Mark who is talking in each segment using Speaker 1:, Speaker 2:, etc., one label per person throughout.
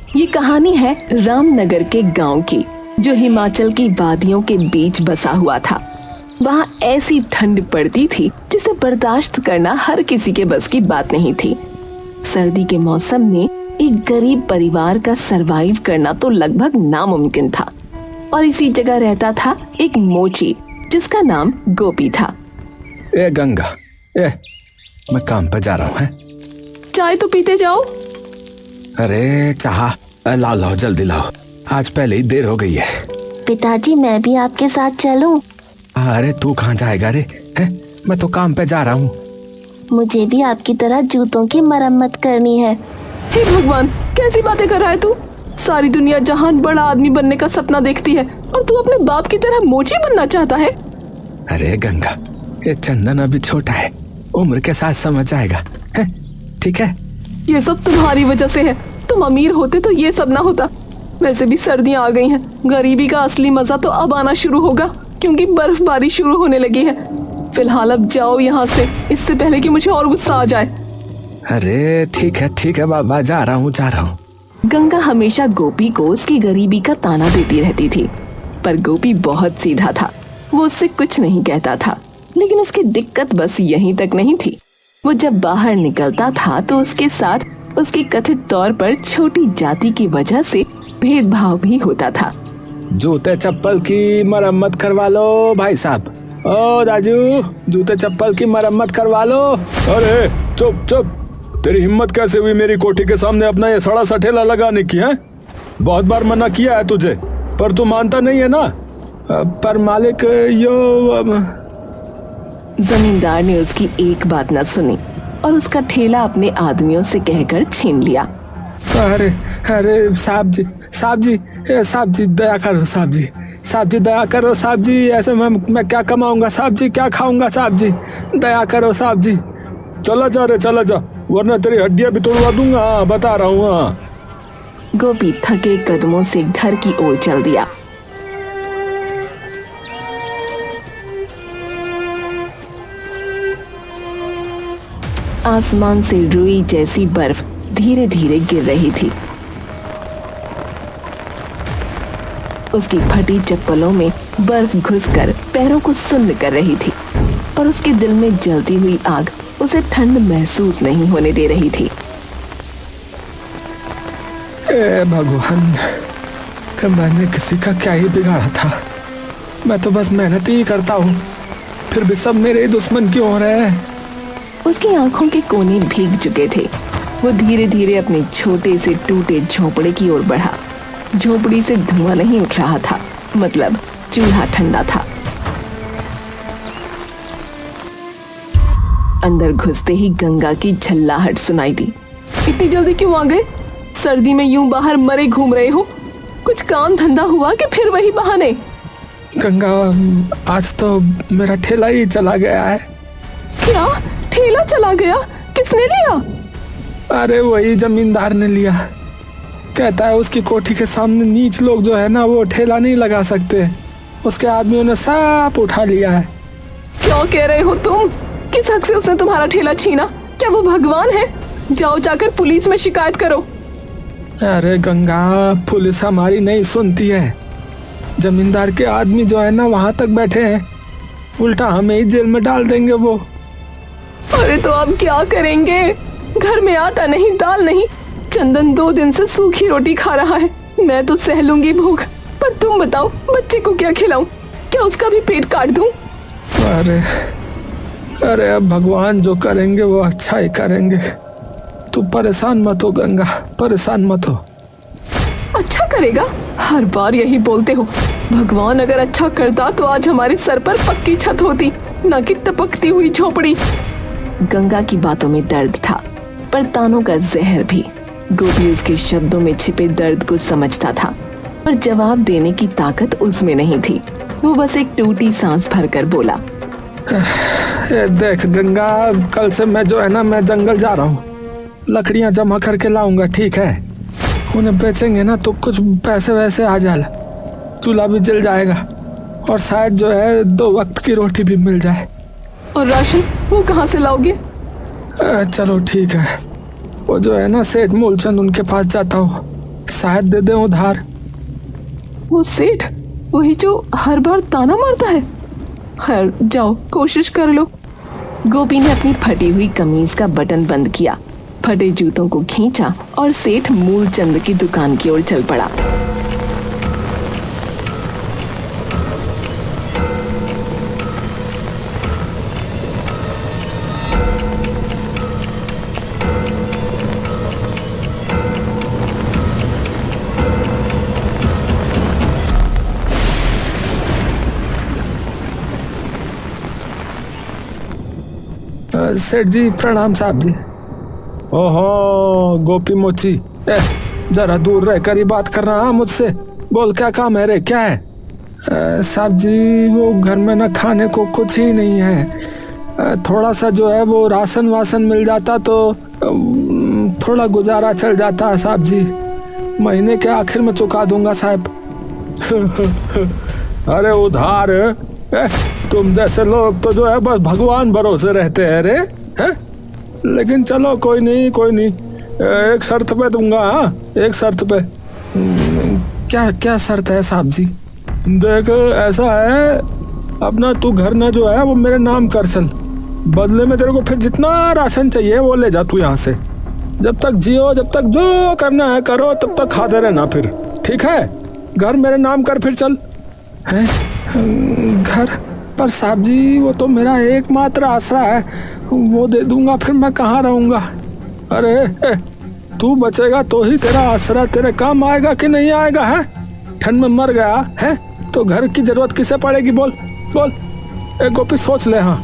Speaker 1: ये कहानी है रामनगर के गांव की, जो हिमाचल की वादियों के बीच बसा हुआ था। वहाँ ऐसी ठंड पड़ती थी जिसे बर्दाश्त करना हर किसी के बस की बात नहीं थी। सर्दी के मौसम में एक गरीब परिवार का सरवाइव करना तो लगभग नामुमकिन था। और इसी जगह रहता था एक मोची, जिसका नाम गोपी था।
Speaker 2: ए गंगा, मैं काम पे जा रहा हूँ।
Speaker 1: चाय तो पीते जाओ।
Speaker 2: अरे चाह लाओ जल्दी लाओ, आज पहले ही देर हो गई है।
Speaker 3: पिताजी मैं भी आपके साथ चलूं?
Speaker 2: अरे तू कहाँ जाएगा रे? मैं तो काम पे जा रहा हूँ।
Speaker 3: मुझे भी आपकी तरह जूतों की मरम्मत करनी है।
Speaker 1: हे भगवान, कैसी बातें कर रहा है तू? सारी दुनिया जहान बड़ा आदमी बनने का सपना देखती है और तू अपने बाप की तरह मोची बनना चाहता है।
Speaker 2: अरे गंगा, ये चंदन अभी छोटा है, उम्र के साथ समझ जाएगा। ठीक है?
Speaker 1: ये सब तुम्हारी वजह से है। तुम अमीर होते तो ये सब ना होता। वैसे भी सर्दियाँ आ गई हैं, गरीबी का असली मजा तो अब आना शुरू होगा, क्योंकि बर्फबारी शुरू होने लगी है। फिलहाल अब जाओ यहाँ से, इससे पहले कि मुझे और गुस्सा आ जाए।
Speaker 2: अरे ठीक है बाबा, जा रहा हूँ।
Speaker 1: गंगा हमेशा गोपी को उसकी गरीबी का ताना देती रहती थी, पर गोपी बहुत सीधा था। वो उससे कुछ नहीं कहता था, लेकिन उसकी दिक्कत बस यहीं तक नहीं थी। वो जब बाहर निकलता था तो उसके साथ उसकी कथित तौर पर छोटी जाति की वजह से भेदभाव भी होता था।
Speaker 2: जूते चप्पल की मरम्मत करवा लो भाई साहब। ओ राजू, जूते चप्पल की मरम्मत करवा लो। अरे चुप, तेरी हिम्मत कैसे हुई मेरी कोठी के सामने अपना ये सड़ा सा ठेला लगाने की? है बहुत बार मना किया है तुझे, पर तू मानता नहीं है ना। पर मालिक
Speaker 1: जमींदार ने उसकी एक बात न सुनी और उसका ठेला अपने आदमियों से कहकर छीन लिया।
Speaker 2: अरे साहब जी दया करो साहब जी दया करो साहब जी। ऐसे मैं क्या कमाऊंगा साहब जी, क्या खाऊंगा साहब जी, दया करो साहब जी। चला जा, वरना तेरी हड्डियां भी तोड़वा दूंगा। बता रहा हूँ।
Speaker 1: गोपी थके कदमों से घर की ओर चल दिया। आसमान से रुई जैसी बर्फ धीरे धीरे गिर रही थी। उसकी फटी चप्पलों में बर्फ घुसकर पैरों को सुन्न कर रही थी और उसके दिल में जलती हुई आग उसे ठंड महसूस नहीं होने दे रही थी।
Speaker 2: ए भगवान, मैंने किसी का क्या ही बिगाड़ा था? मैं तो बस मेहनत ही करता हूँ, फिर भी सब मेरे दुश्मन क्यों हो रहे हैं?
Speaker 1: उसकी आंखों के कोने भीग चुके थे। वो धीरे धीरे अपने छोटे से टूटे झोपड़े की ओर बढ़ा। झोपड़ी से धुआं नहीं उठ रहा था, मतलब चूल्हा ठंडा था। अंदर घुसते ही गंगा की झल्लाहट सुनाई दी। इतनी जल्दी क्यों आ गए? सर्दी में यूं बाहर मरे घूम रहे हो? कुछ काम धंधा हुआ कि फिर वही बहाने?
Speaker 2: गंगा, आज तो मेरा ठेला ही चला गया है।
Speaker 1: क्या? ठेला चला गया? किसने लिया?
Speaker 2: अरे वही जमींदार ने लिया। कहता है उसकी कोठी के सामने नीच लोग जो है ना, वो ठेला नहीं लगा सकते। उसके आदमियों ने सब उठा लिया है।
Speaker 1: क्या कह रहे हो तुम? किस हक से उसने तुम्हारा ठेला छीना? क्या वो भगवान है? जाओ जाकर पुलिस में शिकायत करो।
Speaker 2: अरे गंगा, पुलिस हमारी नहीं सुनती है। जमींदार के आदमी जो है ना वहां तक बैठे हैं, उल्टा हमें ही जेल में डाल देंगे वो।
Speaker 1: अरे तो अब क्या करेंगे? घर में आटा नहीं, दाल नहीं। चंदन 2 दिन से सूखी रोटी खा रहा है। मैं तो सह लूंगी भूख, पर तुम बताओ, बच्चे को क्या खिलाऊं? क्या उसका भी पेट काट दूं?
Speaker 2: अरे अब भगवान जो करेंगे वो अच्छा ही करेंगे। तू परेशान मत हो गंगा, परेशान मत हो।
Speaker 1: अच्छा करेगा? हर बार यही बोलते हो। भगवान अगर अच्छा करता तो आज हमारे सर पर पक्की छत होती, न कि टपकती हुई झोपड़ी। गंगा की बातों में दर्द था, पर तानों का जहर भी। गोपी उसके शब्दों में छिपे दर्द को समझता था, पर जवाब देने की ताकत उसमें नहीं थी। वो बस एक टूटी सांस भरकर बोला,
Speaker 2: देख गंगा, कल से मैं जो है ना, मैं जंगल जा रहा हूँ। लकड़ियाँ जमा करके लाऊंगा, ठीक है? उन्हें बेचेंगे ना तो कुछ पैसे वैसे आ जाए, चूल्हा भी जल जाएगा और शायद जो है 2 वक्त की रोटी भी मिल जाए।
Speaker 1: और राशन वो कहाँ से लाओगे?
Speaker 2: चलो ठीक है, वो जो है ना सेठ मूलचंद, उनके पास जाता हूँ, शायद दे दे उधार।
Speaker 1: वो सेठ वही जो हर बार ताना मारता है। खैर जाओ कोशिश कर लो। गोपी ने अपनी फटी हुई कमीज का बटन बंद किया, फटे जूतों को खींचा और सेठ मूलचंद की दुकान की ओर चल पड़ा।
Speaker 2: सेठ जी प्रणाम साहब जी। ओहो गोपी मोची, जरा दूर रहकर ही बात कर रहा मुझसे। बोल क्या काम है रे, क्या है? साहब जी वो घर में ना खाने को कुछ ही नहीं है। थोड़ा सा जो है वो राशन वासन मिल जाता तो थोड़ा गुजारा चल जाता साहब जी। महीने के आखिर में चुका दूंगा साहब। अरे उधार? तुम जैसे लोग तो जो है बस भगवान भरोसे रहते हैं रे, हैं? लेकिन चलो कोई नहीं कोई नहीं, एक शर्त पे दूंगा। हाँ एक शर्त पे। क्या क्या शर्त है साहब जी? देख ऐसा है, अपना तू घर ना जो है वो मेरे नाम कर चल, बदले में तेरे को फिर जितना राशन चाहिए वो ले जा तू यहाँ से। जब तक जियो, जब तक जो करना है करो, तब तक खाते रहना फिर, ठीक है? घर मेरे नाम कर फिर चल। है घर पर साहब जी वो तो मेरा एकमात्र आसरा है, वो दे दूंगा फिर मैं कहाँ रहूंगा? अरे तू बचेगा तो ही तेरा आसरा तेरे काम आएगा कि नहीं आएगा? है ठंड में मर गया है तो घर की जरूरत किसे पड़ेगी? बोल बोल। गोपी सोच ले। हाँ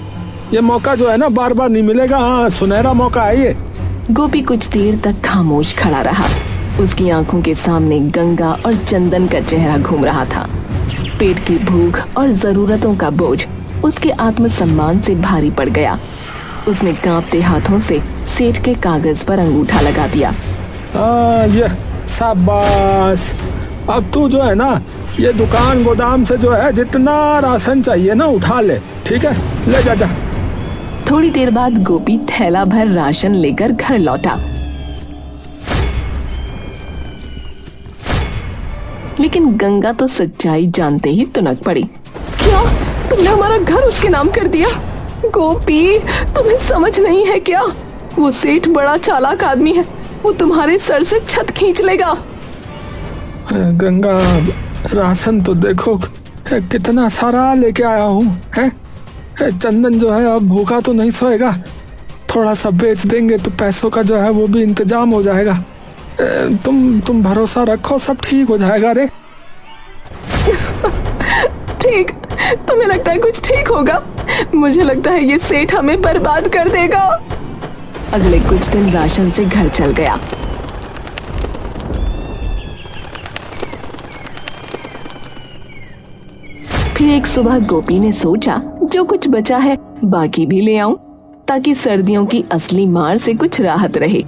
Speaker 2: ये मौका जो है ना बार बार नहीं मिलेगा। हाँ सुनहरा मौका है ये।
Speaker 1: गोपी कुछ देर तक खामोश खड़ा रहा। उसकी आंखों के सामने गंगा और चंदन का चेहरा घूम रहा था। पेट की भूख और जरूरतों का बोझ उसके आत्मसम्मान से भारी पड़ गया। उसने कांपते हाथों से सेठ के कागज पर अंगूठा लगा दिया।
Speaker 2: ये शाबाश। अब तू जो है ना ये दुकान गोदाम से जो है जितना राशन चाहिए ना उठा ले, ठीक है? ले जा जा।
Speaker 1: थोड़ी देर बाद गोपी थैला भर राशन लेकर घर लौटा, लेकिन गंगा तो सच्चाई जानते ही तुनक पड़ी। क्या तुमने हमारा घर उसके नाम कर दिया? गोपी तुम्हें समझ नहीं है क्या? वो सेठ बड़ा चालाक आदमी है, वो तुम्हारे सर से छत खींच लेगा।
Speaker 2: गंगा राशन तो देखो कितना सारा लेके आया हूँ। है चंदन जो है अब भूखा तो नहीं सोएगा, थोड़ा सा बेच देंगे तो पैसों का जो है वो भी इंतजाम हो जाएगा। तुम भरोसा रखो सब ठीक हो जाएगा रे।
Speaker 1: ठीक? तुम्हें लगता है कुछ ठीक होगा? मुझे लगता है ये सेठ हमें बर्बाद कर देगा। अगले कुछ दिन राशन से घर चल गया। फिर एक सुबह गोपी ने सोचा जो कुछ बचा है बाकी भी ले आऊं, ताकि सर्दियों की असली मार से कुछ राहत रहे।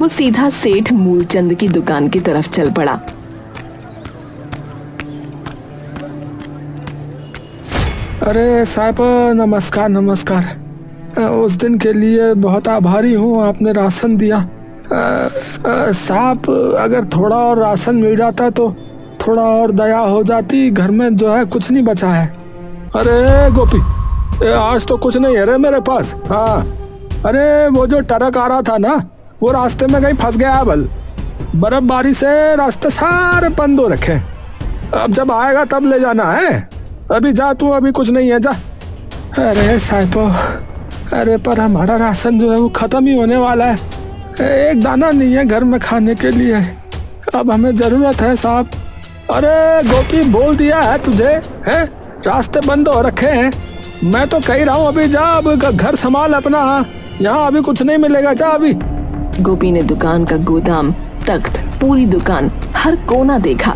Speaker 1: वो सीधा सेठ मूलचंद की दुकान की तरफ चल पड़ा।
Speaker 2: अरे साहब नमस्कार नमस्कार। उस दिन के लिए बहुत आभारी हूँ, आपने राशन दिया। साहब अगर थोड़ा और राशन मिल जाता तो थोड़ा और दया हो जाती, घर में जो है कुछ नहीं बचा है। अरे गोपी आज तो कुछ नहीं है रे मेरे पास। हाँ अरे वो जो ट्रक आ रहा था ना वो रास्ते में कहीं फंस गया बल, बर्फबारी से रास्ते सारे बंद हो रखे। अब जब आएगा तब ले जाना है। अभी जा तू, अभी कुछ नहीं है जा। अरे साहिबो, अरे पर हमारा राशन जो है वो खत्म ही होने वाला है, एक दाना नहीं है घर में खाने के लिए। अब हमें जरूरत है साहब। अरे गोपी बोल दिया है तुझे, हैं रास्ते बंद हो रखे हैं। मैं तो कह रहा हूँ अभी जा, अब घर संभाल अपना, यहाँ अभी कुछ नहीं मिलेगा, जा अभी।
Speaker 1: गोपी ने दुकान का गोदाम, तख्त, पूरी दुकान, हर कोना देखा।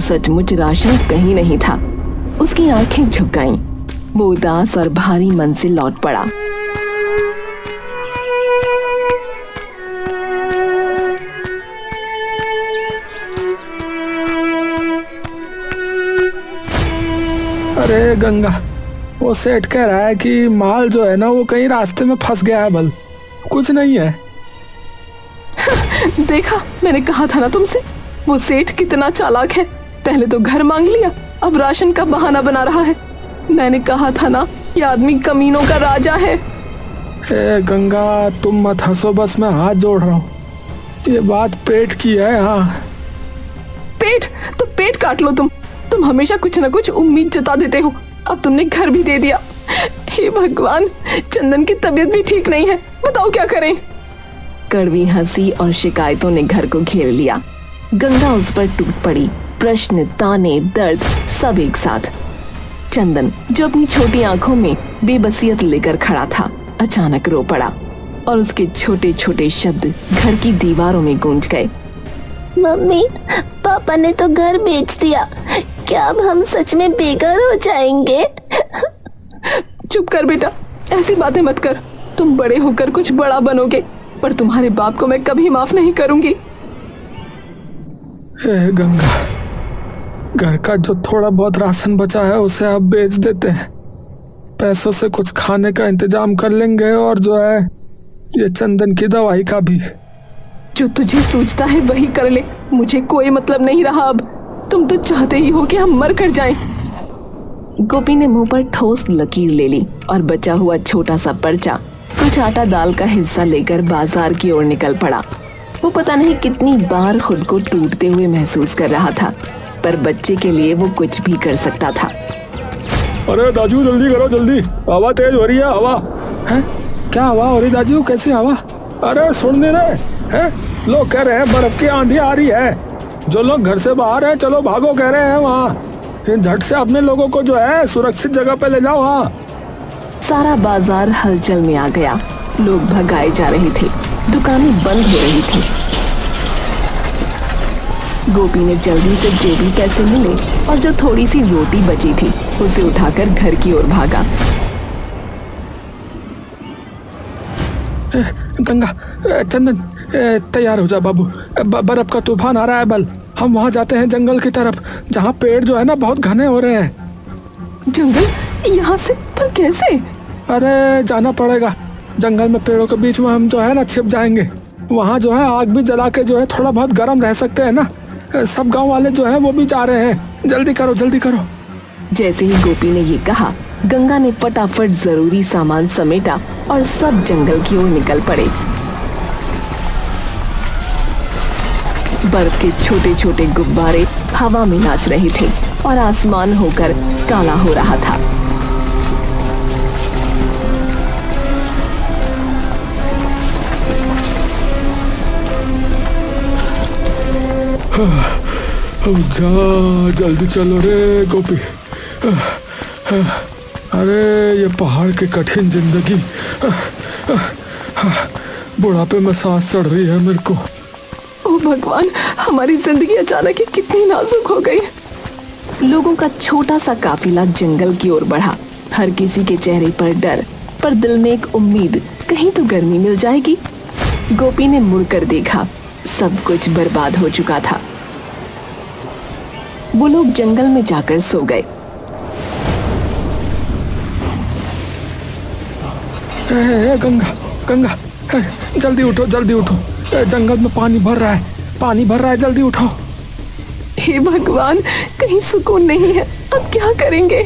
Speaker 1: सचमुच राशन कहीं नहीं था। उसकी आंखें झुक गईं। वो उदास और भारी मन से लौट पड़ा।
Speaker 2: अरे गंगा वो सेठ कह रहा है कि माल जो है ना वो कहीं रास्ते में फंस गया है। बल कुछ नहीं है।
Speaker 1: देखा, मैंने कहा था ना तुमसे, वो सेठ कितना चालाक है। पहले तो घर मांग लिया, अब राशन का बहाना बना रहा है। मैंने कहा था ना, ये आदमी कमीनों का राजा है।
Speaker 2: ए गंगा, तुम मत हंसो, बस मैं हाथ जोड़ रहा हूँ। ये बात पेट की है। हाँ,
Speaker 1: पेट तो पेट काट लो। तुम हमेशा कुछ न कुछ उम्मीद जता देते हो। अब तुमने घर भी दे दिया। हे भगवान, चंदन की तबीयत भी ठीक नहीं है, बताओ क्या करें। कड़वी हंसी और शिकायतों ने घर को घेर लिया। गंगा उस पर टूट पड़ी, प्रश्न, ताने, दर्द सब एक साथ। चंदन, जो अपनी छोटी आंखों में बेबसियत लेकर खड़ा था, अचानक रो पड़ा और उसके छोटे छोटे शब्द घर की दीवारों में गूंज गए।
Speaker 3: मम्मी, पापा ने तो घर बेच दिया। क्या अब हम सच में बेघर हो जाएंगे?
Speaker 1: चुप कर बेटा, ऐसी बातें मत कर। तुम बड़े होकर कुछ बड़ा बनोगे, पर तुम्हारे बाप को मैं कभी माफ नहीं करूंगी।
Speaker 2: ए गंगा, घर का जो थोड़ा बहुत राशन बचा है उसे आप बेच देते हैं। पैसों से कुछ खाने का इंतजाम कर लेंगे, और जो है ये चंदन की दवाई का भी।
Speaker 1: जो तुझे सूझता है वही कर ले, मुझे कोई मतलब नहीं रहा अब। तुम तो चाहते ही हो कि हम मर कर जाएं। गोपी ने मुंह पर ठोस लकीर ले ली और बचा हुआ छोटा सा पर्चा, कुछ आटा दाल का हिस्सा लेकर बाजार की ओर निकल पड़ा। वो पता नहीं कितनी बार खुद को टूटते हुए महसूस कर रहा था, पर बच्चे के लिए वो कुछ भी कर सकता था।
Speaker 2: अरे दाजू, जल्दी करो जल्दी, हवा तेज हो रही है। हवा है? क्या हवा हो रही दाजू? कैसी हवा? अरे सुन नहीं रहे हैं? लोग कह रहे हैं बर्फ की आंधी आ रही है। जो लोग घर से बाहर हैं, चलो भागो कह रहे हैं वहाँ। झट से अपने लोगों को जो है सुरक्षित जगह पे ले जाओ। हाँ,
Speaker 1: सारा बाजार हलचल में आ गया। लोग भगाए जा रहे थे, दुकानें बंद हो रही थी। गोपी ने जल्दी से जो भी पैसे मिले और जो थोड़ी सी रोटी बची थी उसे उठाकर घर की ओर भागा।
Speaker 2: गंगा, चंदन, तैयार हो जा बाबू, बर्फ का तूफान आ रहा है। बल हम वहाँ जाते हैं जंगल की तरफ, जहाँ पेड़ जो है ना बहुत घने हो रहे हैं।
Speaker 1: जंगल? यहाँ से? पर कैसे?
Speaker 2: अरे जाना पड़ेगा। जंगल में पेड़ों के बीच में हम जो है ना छिप जाएंगे। वहाँ जो है आग भी जला के जो है थोड़ा बहुत गर्म रह सकते हैं ना। सब गांव वाले जो है वो भी जा रहे हैं। जल्दी करो जल्दी करो।
Speaker 1: जैसे ही गोपी ने ये कहा, गंगा ने फटाफट जरूरी सामान समेटा और सब जंगल की ओर निकल पड़े। बर्फ के छोटे छोटे गुब्बारे हवा में नाच रहे थे और आसमान होकर काला हो रहा था।
Speaker 2: जा, जल्दी चलो रे गोपी। अरे ये पहाड़ की कठिन जिंदगी, बुढ़ापे में सांस चढ़ रही है मेरे को।
Speaker 1: ओ भगवान, हमारी जिंदगी अचानक ही कितनी नाजुक हो गई। लोगों का छोटा सा काफिला जंगल की ओर बढ़ा। हर किसी के चेहरे पर डर, पर दिल में एक उम्मीद, कहीं तो गर्मी मिल जाएगी। गोपी ने मुड़कर देखा, सब कुछ बर्बाद हो चुका था। वो लोग जंगल में जाकर सो गए।
Speaker 2: गंगा, गंगा, जल्दी उठो जल्दी उठो। जंगल में पानी भर रहा है, पानी भर रहा है, जल्दी उठो।
Speaker 1: हे भगवान, कहीं सुकून नहीं है, अब क्या करेंगे?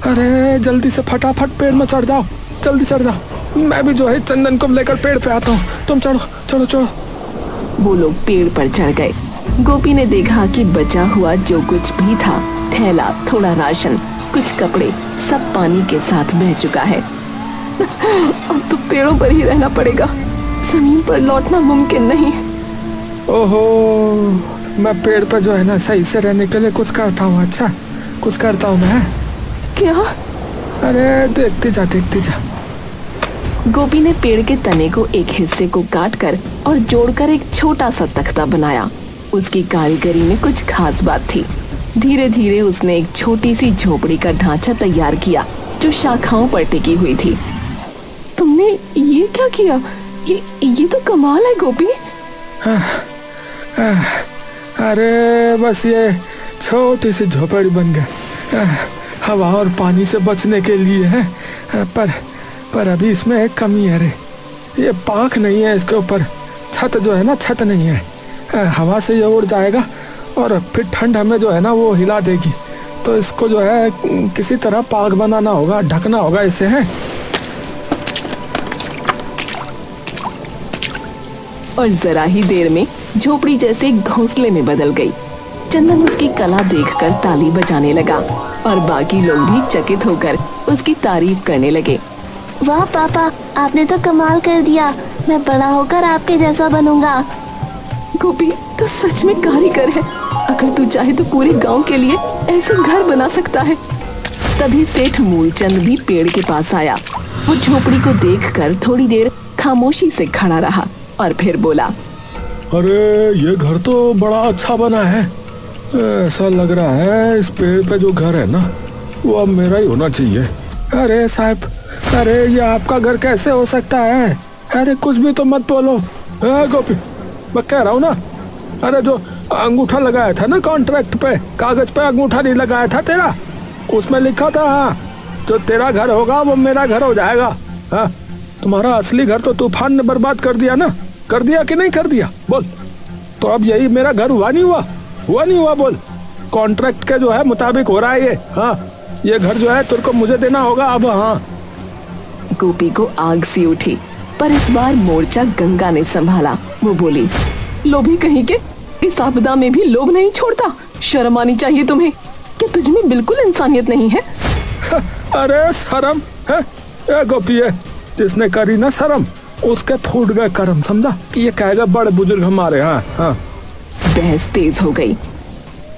Speaker 2: अरे जल्दी से फटाफट पेड़ में चढ़ जाओ, जल्दी चढ़ जाओ। मैं भी जो है चंदन को लेकर पेड़ पे आता हूँ। तुम चढ़ो चढ़ो चढ़ो।
Speaker 1: वो लोग पेड़ पर चढ़ गए। गोपी ने देखा कि बचा हुआ जो कुछ भी था, थैला, थोड़ा राशन, कुछ कपड़े, सब पानी के साथ बह चुका है। अब तो पेड़ों पर ही रहना पड़ेगा, जमीन पर लौटना मुमकिन नहीं।
Speaker 2: ओहो, मैं पेड़ पर जो है ना सही से रहने के लिए कुछ करता हूँ। अच्छा, कुछ करता हूँ मैं।
Speaker 1: क्या?
Speaker 2: अरे देखती जा देखती जा।
Speaker 1: गोपी ने पेड़ के तने को एक हिस्से को काटकर और जोड़कर एक छोटा सा तख्ता बनाया। उसकी कारीगरी में कुछ खास बात थी। धीरे धीरे उसने एक छोटी सी झोपड़ी का ढांचा तैयार किया जो शाखाओं पर टिकी हुई थी। तुमने ये क्या किया? ये तो कमाल है गोपी।
Speaker 2: अरे बस ये छोटी सी झोपड़ी बन गई। हवा और पानी से बचने के लिए है। पर अभी इसमें एक कमी है रे, ये पाख नहीं है इसके ऊपर, छत जो है ना छत नहीं है। हवा से ये उड़ जाएगा और फिर ठंड हमें जो है ना वो हिला देगी, तो इसको जो है किसी तरह पाख बनाना होगा, ढकना होगा इसे है।
Speaker 1: और जरा ही देर में झोपड़ी जैसे घोंसले में बदल गई। चंदन उसकी कला देखकर ताली बजाने लगा और बाकी लोग भी चकित होकर उसकी तारीफ करने लगे।
Speaker 3: वाह पापा, आपने तो कमाल कर दिया, मैं बड़ा होकर आपके जैसा बनूंगा।
Speaker 1: गोपी तो सच में कारीगर है, अगर तू चाहे तो पूरे गांव के लिए ऐसे घर बना सकता है। तभी सेठ मूलचंद भी पेड़ के पास आया। वो झोपड़ी को देखकर थोड़ी देर खामोशी से खड़ा रहा और फिर बोला,
Speaker 2: अरे ये घर तो बड़ा अच्छा बना है। ऐसा लग रहा है इस पेड़ पे जो घर है ना वो अब मेरा ही होना चाहिए। अरे साहब, अरे ये आपका घर कैसे हो सकता है? अरे कुछ भी तो मत बोलो। गोपी, मैं कह रहा हूँ ना, अरे जो अंगूठा लगाया था ना कॉन्ट्रैक्ट पे, कागज पे अंगूठा नहीं लगाया था तेरा, उसमें लिखा था हाँ जो तेरा घर होगा वो मेरा घर हो जाएगा। हाँ, तुम्हारा असली घर तो तूफान ने बर्बाद कर दिया ना, कर दिया कि नहीं कर दिया बोल? तो अब यही मेरा घर हुआ नहीं हुआ? हुआ नहीं हुआ बोल? कॉन्ट्रैक्ट के जो है मुताबिक हो रहा है ये। हाँ, ये घर जो है तुझको मुझे देना होगा अब। हाँ।
Speaker 1: गोपी को आग सी उठी, पर इस बार मोर्चा गंगा ने संभाला। वो बोली, लोभी कहीं के, इस आपदा में भी लोभ नहीं छोड़ता। शर्म आनी चाहिए तुम्हें, क्या तुझ में बिल्कुल इंसानियत नहीं है?
Speaker 2: अरे शर्म है? ए गोपी है, जिसने करी ना शर्म उसके फूट गए कर्म, समझा? ये कहेगा बड़े बुजुर्ग हमारे। हाँ हाँ।
Speaker 1: बहस तेज हो गई।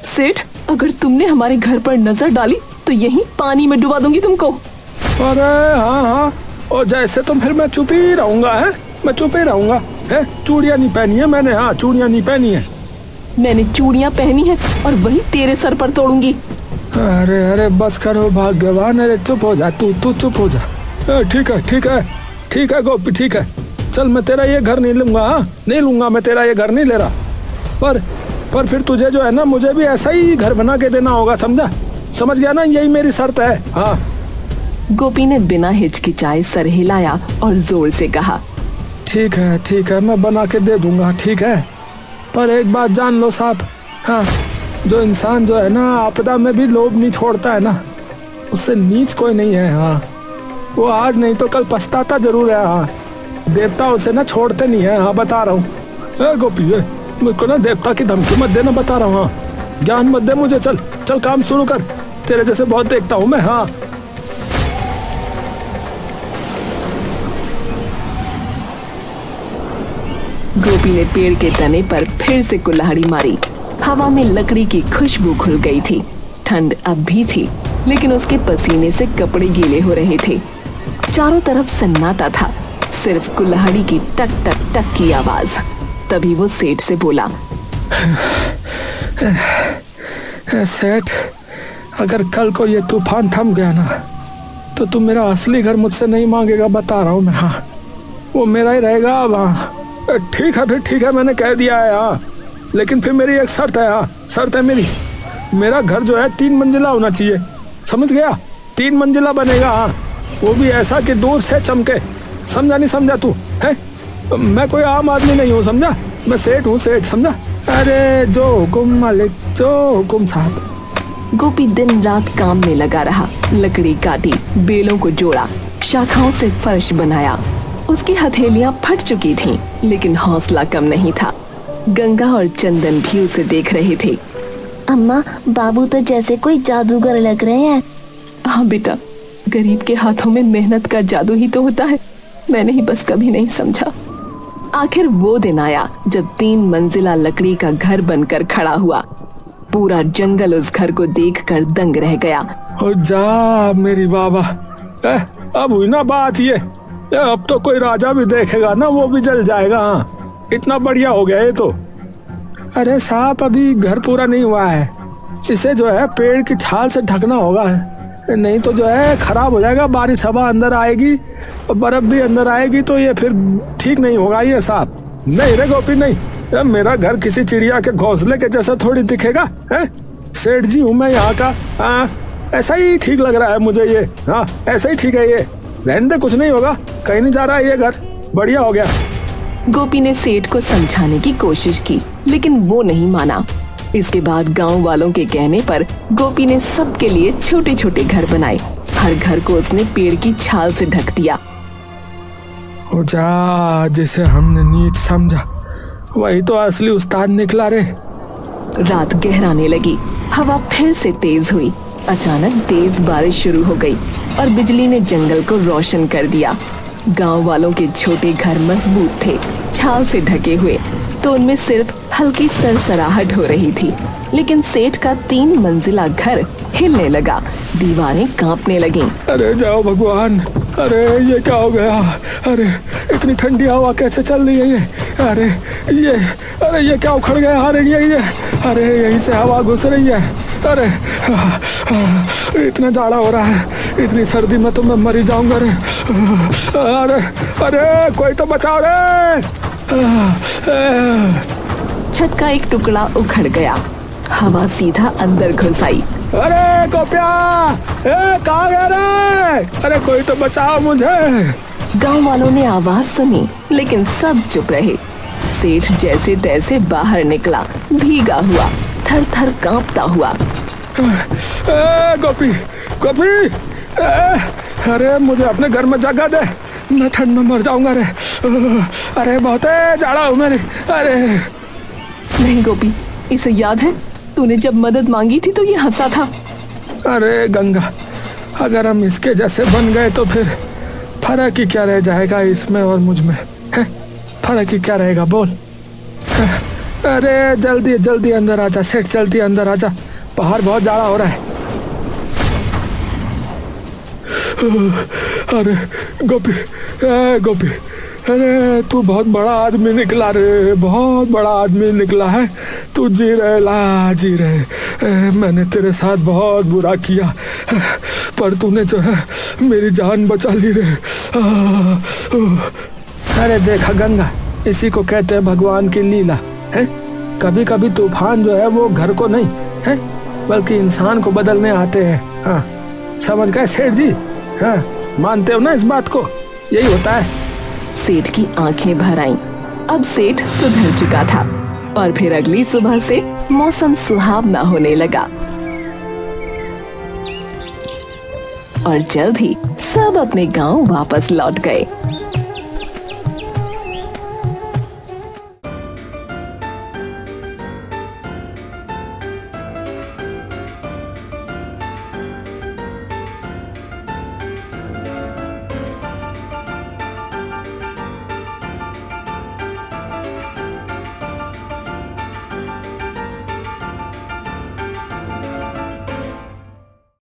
Speaker 1: सेठ, अगर तुमने हमारे घर पर नजर डाली तो यहीं पानी में डुबा दूंगी तुमको।
Speaker 2: अरे हाँ हाँ, और जैसे तुम फिर मैं चुप ही रहूंगा है, मैं चुप ही रहूंगा है। चूड़ियाँ नहीं पहनी है मैंने। हाँ, चूड़ियाँ नहीं पहनी है
Speaker 1: मैंने। चूड़ियाँ पहनी है और वही तेरे सर पर तोड़ूंगी।
Speaker 2: अरे अरे बस करो भाग्यवान, अरे चुप हो जा, तू चुप हो जा। ठीक है ठीक है ठीक है गोपी, ठीक है, चल मैं तेरा ये घर नहीं लूंगा। हाँ, नहीं लूंगा, मैं तेरा ये घर नहीं ले रहा। पर फिर तुझे जो है ना मुझे भी ऐसा ही घर बना के देना होगा, समझा? समझ गया ना, यही मेरी शर्त है। हाँ।
Speaker 1: गोपी ने बिना हिचकिचाए सर हिलाया और जोर से कहा,
Speaker 2: ठीक है, मैं बना के दे दूंगा, ठीक है। पर एक बात जान लो साहब, हाँ, जो इंसान जो है ना आपदा में भी लोभ नहीं छोड़ता है ना, उससे नीच कोई नहीं है। हाँ, वो आज नहीं तो कल पछताता जरूर है। हाँ, देवता उसे ना छोड़ते नहीं है। हाँ, बता रहा हूँ। गोपी, मुझको ना देवता की धमकी मत देना, बता रहा हूँ। हाँ, ज्ञान मत दे मुझे, चल चल काम शुरू कर, तेरे जैसे बहुत देखता हूँ मैं। हाँ।
Speaker 1: गोपी ने पेड़ के तने पर फिर से कुल्हाड़ी मारी। हवा में लकड़ी की खुशबू घुल गई थी। ठंड अब भी थी, लेकिन उसके पसीने से कपड़े गीले हो रहे थे। चारों तरफ सन्नाटा था, सिर्फ कुल्हाड़ी की टक टक टक की आवाज। तभी वो सेठ से बोला,
Speaker 2: सेठ, अगर कल को ये तूफान थम गया ना तो तुम मेरा असली घर मुझसे नहीं मांगेगा, बता रहा हूँ मैं। हाँ, वो मेरा ही रहेगा अब। हाँ, ठीक है, फिर ठीक है, मैंने कह दिया है। हाँ, लेकिन फिर मेरी एक शर्त है। हाँ, शर्त है मेरी, मेरा घर जो है 3 मंजिला होना चाहिए, समझ गया? 3 मंजिला बनेगा। हाँ, वो भी ऐसा कि दूर से चमके, समझा नहीं समझा तू? है, मैं कोई आम आदमी नहीं हूँ, समझा? मैं सेठ हूँ, सेठ, समझा? अरे जो हुकुम मालिक, जो हुकुम साहब।
Speaker 1: गोपी दिन रात काम में लगा रहा। लकड़ी काटी, बेलों को जोड़ा, शाखाओं से फर्श बनाया। उसकी हथेलियां फट चुकी थीं, लेकिन हौसला कम नहीं था। गंगा और चंदन भी उसे देख रहे थे।
Speaker 3: अम्मा, बाबू तो जैसे कोई जादूगर लग रहे हैं।
Speaker 1: हाँ बेटा, गरीब के हाथों में मेहनत का जादू ही तो होता है। मैंने ही बस कभी नहीं समझा। आखिर वो दिन आया जब 3 मंजिला लकड़ी का घर बनकर खड़ा हुआ। पूरा जंगल उस घर को देखकर दंग रह गया।
Speaker 2: ओ जा मेरी बाबा, अब हुई ना बात ये। अब तो कोई राजा भी देखेगा ना वो भी जल जाएगा। हाँ, इतना बढ़िया हो गया ये तो। अरे साहब, अभी घर पूरा नहीं हुआ है, इसे जो है पेड़ की छाल से ढकना होगा, नहीं तो जो है खराब हो जाएगा। बारिश हवा अंदर आएगी और बर्फ भी अंदर आएगी तो ये फिर ठीक नहीं होगा ये साहब। नहीं रे गोपी, नहीं, मेरा घर किसी चिड़िया के घोंसले के जैसा थोड़ी दिखेगा है। सेठ जी हूँ मैं यहाँ का। हाँ, ऐसा ही ठीक लग रहा है मुझे ये। हाँ ऐसा ही ठीक है ये, रहने दे, कुछ नहीं होगा, कहीं नहीं जा रहा है ये घर, बढ़िया हो गया।
Speaker 1: गोपी ने सेठ को समझाने की कोशिश की लेकिन वो नहीं माना। इसके बाद गांव वालों के कहने पर गोपी ने सबके लिए छोटे छोटे घर बनाए। हर घर को उसने पेड़ की छाल से ढक दिया।
Speaker 2: ओ जा, जिसे हमने नीच समझा वही तो असली उस्ताद निकला रे।
Speaker 1: रात गहराने लगी, हवा फिर से तेज हुई। अचानक तेज बारिश शुरू हो गई और बिजली ने जंगल को रोशन कर दिया। गांव वालों के छोटे घर मजबूत थे, छाल से ढके हुए, तो उनमें सिर्फ हल्की सरसराहट हो रही थी। लेकिन सेठ का 3 मंजिला घर हिलने लगा, दीवारें कांपने लगीं।
Speaker 2: अरे जाओ भगवान, अरे ये क्या हो गया? अरे इतनी ठंडी हवा कैसे चल रही है ये? अरे ये क्या उखड़ गया? अरे यहीं से हवा घुस रही है। अरे इतना जाड़ा हो रहा है, इतनी सर्दी में तो मैं मर ही जाऊंगा रे। अरे कोई तो बचाओ रे।
Speaker 1: छत का एक टुकड़ा उखड़ गया, हवा सीधा अंदर घुस आई।
Speaker 2: अरे गोपिया, कहाँ गया रे? अरे कोई तो बचाओ मुझे।
Speaker 1: गांव वालों ने आवाज सुनी लेकिन सब चुप रहे। सेठ जैसे तैसे बाहर निकला, भीगा हुआ, थर थर कांपता हुआ।
Speaker 2: गोपी, अरे मुझे अपने घर में जगह दे, मैं ठंड में मर जाऊंगा रे। अरे बहुत जाड़ा हूँ मेरी। अरे
Speaker 1: नहीं गोपी, इसे याद है तूने जब मदद मांगी थी तो ये हंसा था।
Speaker 2: अरे गंगा, अगर हम इसके जैसे बन गए तो फिर फर्क ही क्या रह जाएगा इसमें और मुझ में? है फर्क ही क्या रहेगा बोल? अरे जल्दी जल्दी अंदर आजा सेठ, जल्दी अंदर आजा, बाहर बहुत जाड़ा हो रहा है। अरे गोपी, अरे तू बहुत बड़ा आदमी निकला रे, बहुत बड़ा आदमी निकला है तू। जी रहे, मैंने तेरे साथ बहुत बुरा किया, पर तूने जो है मेरी जान बचा ली रे। अरे देखा गंगा, इसी को कहते हैं भगवान की लीला है। कभी कभी तूफान जो है वो घर को नहीं है बल्कि इंसान को बदलने आते हैं। हाँ समझ गए सेठ जी? हाँ मानते हो ना इस बात को? यही होता है।
Speaker 1: सेठ की आंखें भर आईं। अब सेठ सुधर चुका था और फिर अगली सुबह से मौसम सुहावना होने लगा और जल्द ही सब अपने गांव वापस लौट गए।